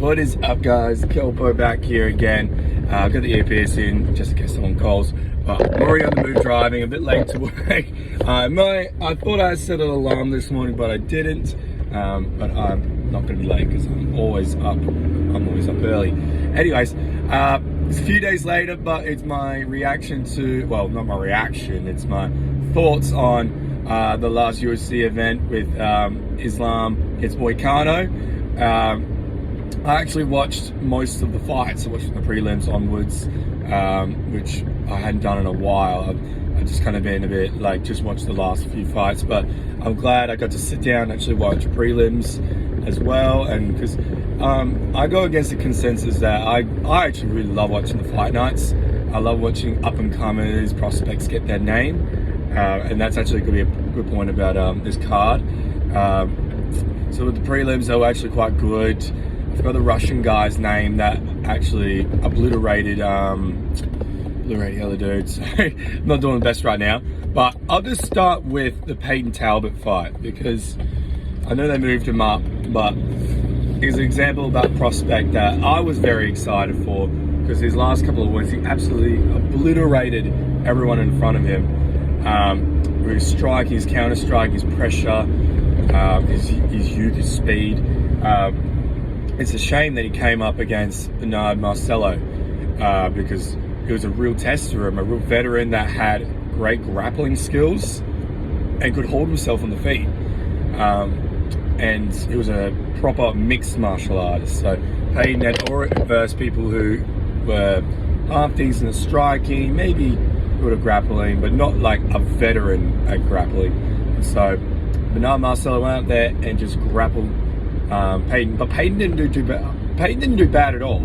What is up, guys? Kelpo back here again. I've got the earpiece in just in case someone calls. But I'm already on the move driving, a bit late to work. I thought I set an alarm this morning, but I didn't. But I'm not going to be late because I'm always up. I'm always up early. Anyways, it's a few days later, but it's my reaction to, well, not my reaction, it's my thoughts on the last UFC event with Islam against Moicano. I actually watched most of the fights. I watched the prelims onwards, which I hadn't done in a while. I've just kind of been a bit like, just watched the last few fights, but I'm glad I got to sit down and actually watch prelims as well. And because I go against the consensus that I actually really love watching the fight nights. I love watching up-and-comers, prospects get their name. And that's actually going to be a good point about this card. So with the prelims, they were actually quite good. I forgot the Russian guy's name that actually obliterated the other dude. Sorry, I'm not doing the best right now. But I'll just start with the Peyton Talbot fight because I know they moved him up, but he's an example of that prospect that I was very excited for because his last couple of wins, he absolutely obliterated everyone in front of him. His strike, his counter strike, his pressure, his youth, his speed. It's a shame that he came up against Bernard Marcelo because it was a real test for him, a real veteran that had great grappling skills and could hold himself on the feet. And he was a proper mixed martial artist. So Peyton had already versed people who were half decent at striking, maybe good at grappling, but not like a veteran at grappling. And so Bernard Marcelo went out there and just grappled Peyton, but Peyton didn't do too bad. Peyton didn't do bad at all.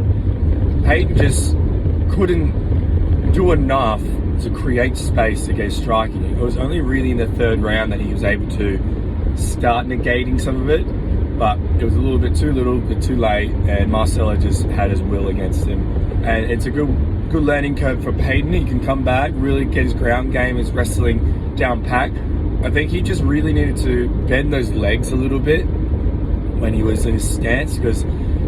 Peyton just couldn't do enough to create space to get striking. It was only really in the third round that he was able to start negating some of it, but it was a little bit too late, and Marcelo just had his will against him. And it's a good learning curve for Peyton. He can come back, really get his ground game, his wrestling down pat. I think he just really needed to bend those legs a little bit when he was in his stance because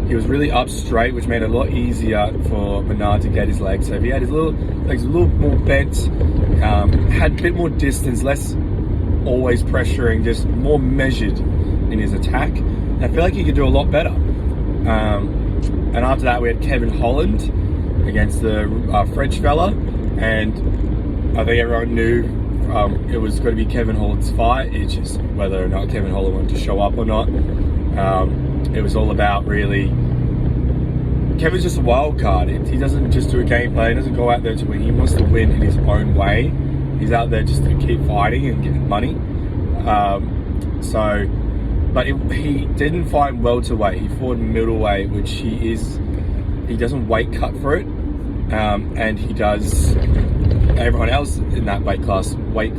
he was really up straight, which made it a lot easier for Bernard to get his legs. So if he had his legs a little more bent, had a bit more distance, less always pressuring, just more measured in his attack, I feel like he could do a lot better. And after that, we had Kevin Holland against the French fella, and I think everyone knew it was going to be Kevin Holland's fight. It's just whether or not Kevin Holland wanted to show up or not. It was all about really, Kevin's just a wild card. He doesn't just do a gameplay. He doesn't go out there to win. He wants to win in his own way. He's out there just to keep fighting and getting money. But he didn't fight welterweight. He fought middleweight, which he doesn't weight cut for it. And he does, everyone else in that weight class weight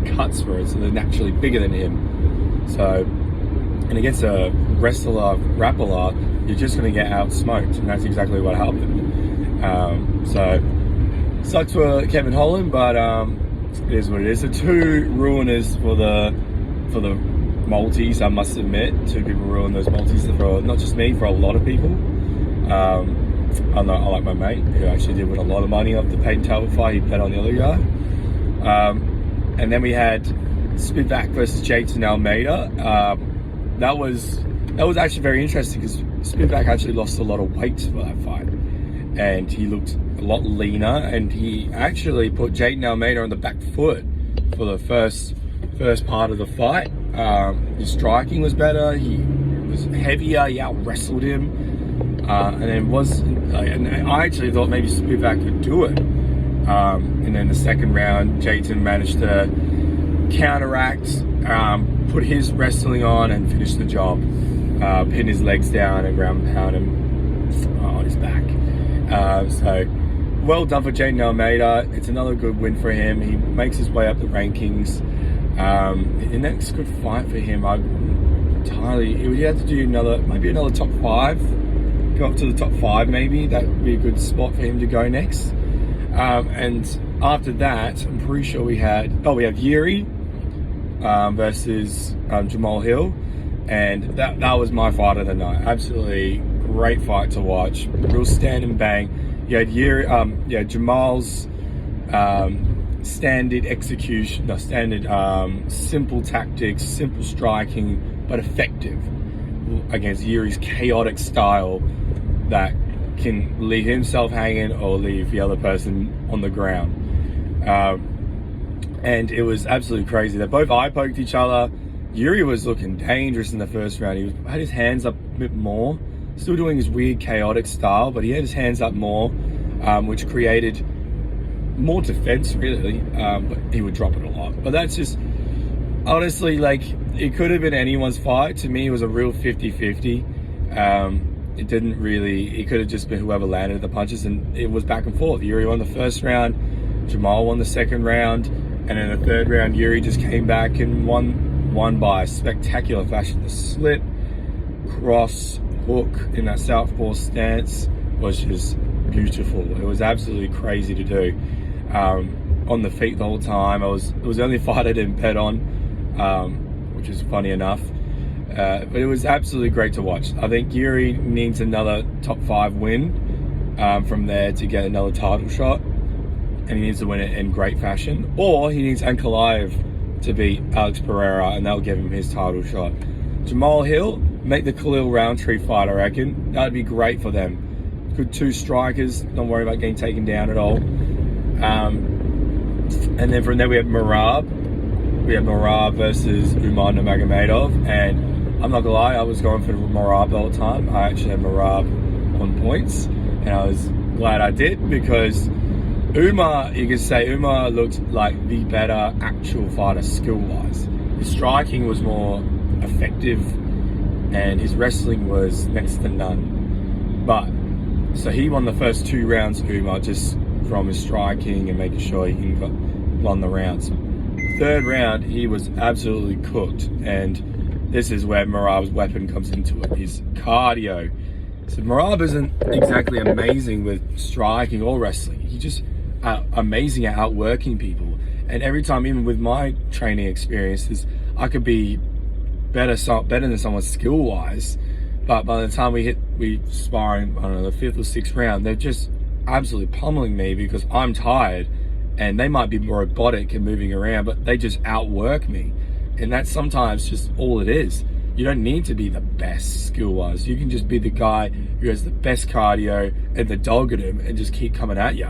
cuts for it, so they're naturally bigger than him. So, and against a wrestler, grappler, you're just going to get outsmoked, and that's exactly what happened. So, sucks for Kevin Holland, but it is what it is. So two ruiners for the multis, I must admit. Two people ruined those multis for not just me, for a lot of people. I like my mate who actually did win a lot of money off the Peyton Talbot fight. He bet on the other guy. And then we had Spivak versus Jason Almeida. That was actually very interesting because Spivak actually lost a lot of weight for that fight, and he looked a lot leaner. And he actually put Jaden Almeida on the back foot for the first part of the fight. His striking was better. He was heavier. He out wrestled him. And I actually thought maybe Spivak could do it. And then the second round, Jayton managed to counteract, put his wrestling on and finish the job. Pin his legs down and ground pound him on his back. So well done for Jayden Almeida. It's another good win for him. He makes his way up the rankings. The next good fight for him, he would have to do maybe another top 5. Go up to the top 5 maybe. That would be a good spot for him to go next. And after that, I'm pretty sure we have Yuri versus Jamal Hill. and that was my fight of the night. Absolutely great fight to watch. Real stand and bang. You had Jamal's standard execution, simple tactics, simple striking, but effective against Yuri's chaotic style that can leave himself hanging or leave the other person on the ground. And it was absolutely crazy. They both eye poked each other. Yuri was looking dangerous in the first round. He had his hands up a bit more, still doing his weird chaotic style, but he had his hands up more, which created more defense really, but he would drop it a lot. But that's just, honestly, like, it could have been anyone's fight. To me, it was a real 50-50. It could have just been whoever landed the punches, and it was back and forth. Yuri won the first round, Jamal won the second round, and in the third round, Yuri just came back and won by spectacular fashion. The slip, cross, hook in that southpaw stance was just beautiful. It was absolutely crazy to do. On the feet the whole time. It was the only fight I didn't bet on, which is funny enough. But it was absolutely great to watch. I think Yuri needs another top 5 win from there to get another title shot, and he needs to win it in great fashion. Or he needs Ankalaev to beat Alex Pereira, and that'll give him his title shot. Jamal Hill, make the Khalil Roundtree fight, I reckon. That'd be great for them. Good 2 strikers, don't worry about getting taken down at all. And then from there we have Merab. We have Merab versus Umar Nurmagomedov, and I'm not gonna lie, I was going for Merab the whole time. I actually had Merab on points, and I was glad I did, because Umar, you can say Umar looked like the better actual fighter skill-wise. His striking was more effective, and his wrestling was next to none. But so he won the first 2 rounds, Umar, just from his striking and making sure he won the rounds. Third round, he was absolutely cooked, and this is where Merab's weapon comes into it, his cardio. So Merab isn't exactly amazing with striking or wrestling. He's just amazing at outworking people. And every time, even with my training experiences, I could be better than someone skill-wise, but by the time we sparring, I don't know, the 5th or 6th round, they're just absolutely pummeling me because I'm tired, and they might be more robotic and moving around, but they just outwork me. And that's sometimes just all it is. You don't need to be the best skill-wise. You can just be the guy who has the best cardio and the dog in him and just keep coming at you.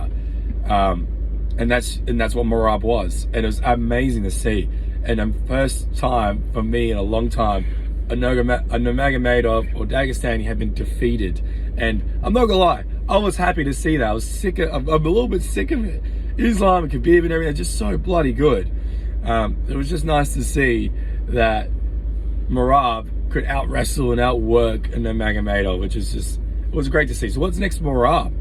And that's what Merab was. And it was amazing to see. And the first time for me in a long time, a Nurmagomedov or Dagestani had been defeated. And I'm not gonna lie, I was happy to see that. I'm a little bit sick of it. Islam and Khabib and everything are just so bloody good. It was just nice to see that Merab could out-wrestle and outwork a Nurmagomedov, which is just, it was great to see. So what's next for Merab?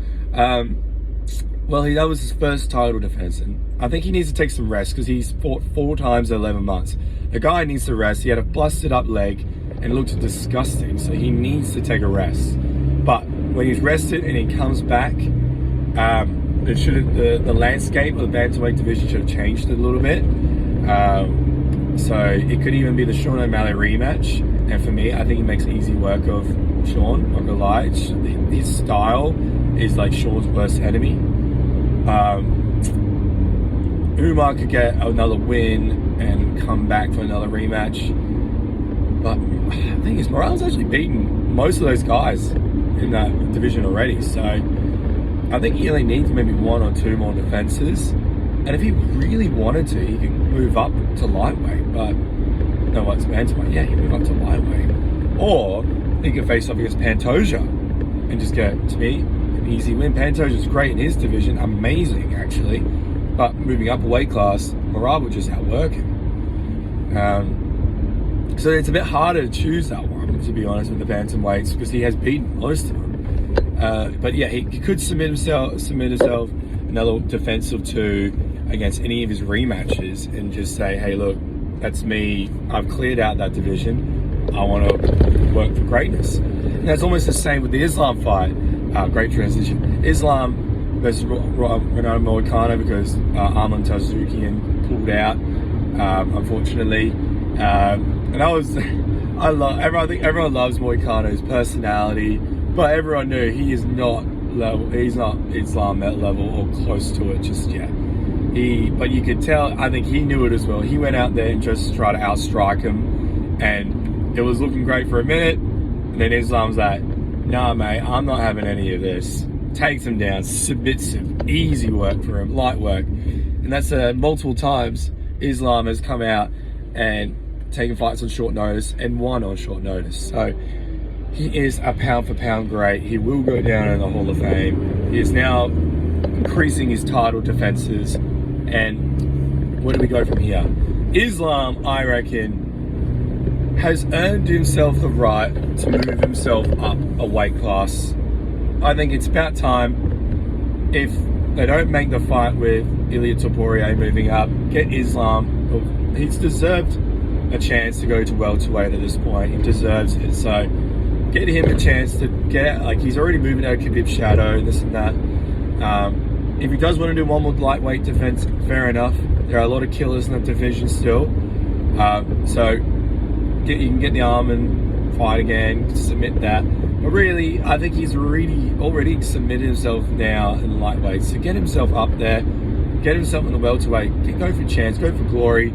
Well, that was his first title defense, and I think he needs to take some rest because he's fought 4 times in 11 months. The guy needs to rest. He had a busted up leg and it looked disgusting, so he needs to take a rest. But when he's rested and he comes back, the landscape of the bantamweight division should have changed a little bit. So it could even be the Sean O'Malley rematch. And for me, I think he makes easy work of Sean, not gonna lie. His style is like Sean's worst enemy. Umar could get another win and come back for another rematch. But the thing is, Morales actually beaten most of those guys in that division already. So I think he only needs maybe 1 or 2 more defenses. And if he really wanted to, he could move up to lightweight. But no, it's bantamweight. Yeah, he could move up to lightweight. Or he could face off against Pantoja and just get, to me, an easy win. Pantoja's great in his division, amazing actually. But moving up a weight class, Merab would just outwork him. So it's a bit harder to choose that one, to be honest, with the bantamweights, because he has beaten most of them. But yeah, he could submit himself another defense or 2 against any of his rematches and just say, hey, look, that's me. I've cleared out that division. I want to work for greatness. And that's almost the same with the Islam fight. Great transition. Islam versus Renato Moicano, because Arman Tazoukian pulled out, unfortunately. And I I think everyone loves Moicano's personality, but everyone knew he is not level. He's not Islam that level or close to it just yet. But you could tell. I think he knew it as well. He went out there and just tried to outstrike him, and it was looking great for a minute. And then Islam's like, "Nah, mate, I'm not having any of this." Takes him down, submits him. Easy work for him, light work, and that's multiple times. Islam has come out and taken fights on short notice and won on short notice. So he is a pound for pound great. He will go down in the Hall of Fame. He is now increasing his title defenses. And where do we go from here? Islam, I reckon, has earned himself the right to move himself up a weight class. I think it's about time. If they don't make the fight with Ilia Topuria moving up, get Islam. He's deserved a chance to go to welterweight at this point. He deserves it. So get him a chance to get, like, he's already moving out of Khabib's shadow, this and that. If he does want to do one more lightweight defense, fair enough. There are a lot of killers in that division still. So you can get the arm and fight again, submit that. But really, I think he's already submitted himself now in the lightweight. So get himself up there, get himself in the welterweight, go for a chance, go for glory,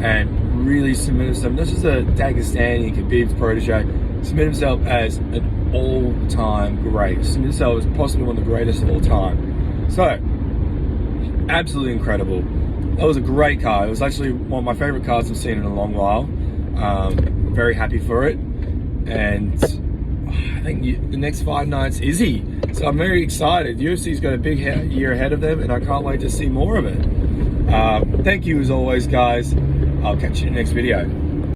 and really submit himself, not just a Dagestani Khabib's protege, submit himself as an all-time great. Submit himself as possibly one of the greatest of all time. So, absolutely incredible. That was a great card. It was actually one of my favorite cards I've seen in a long while. Very happy for it. And I think the next 5 nights is Izzy. So I'm very excited. UFC's got a big year ahead of them, and I can't wait to see more of it. Thank you as always, guys. I'll catch you in the next video.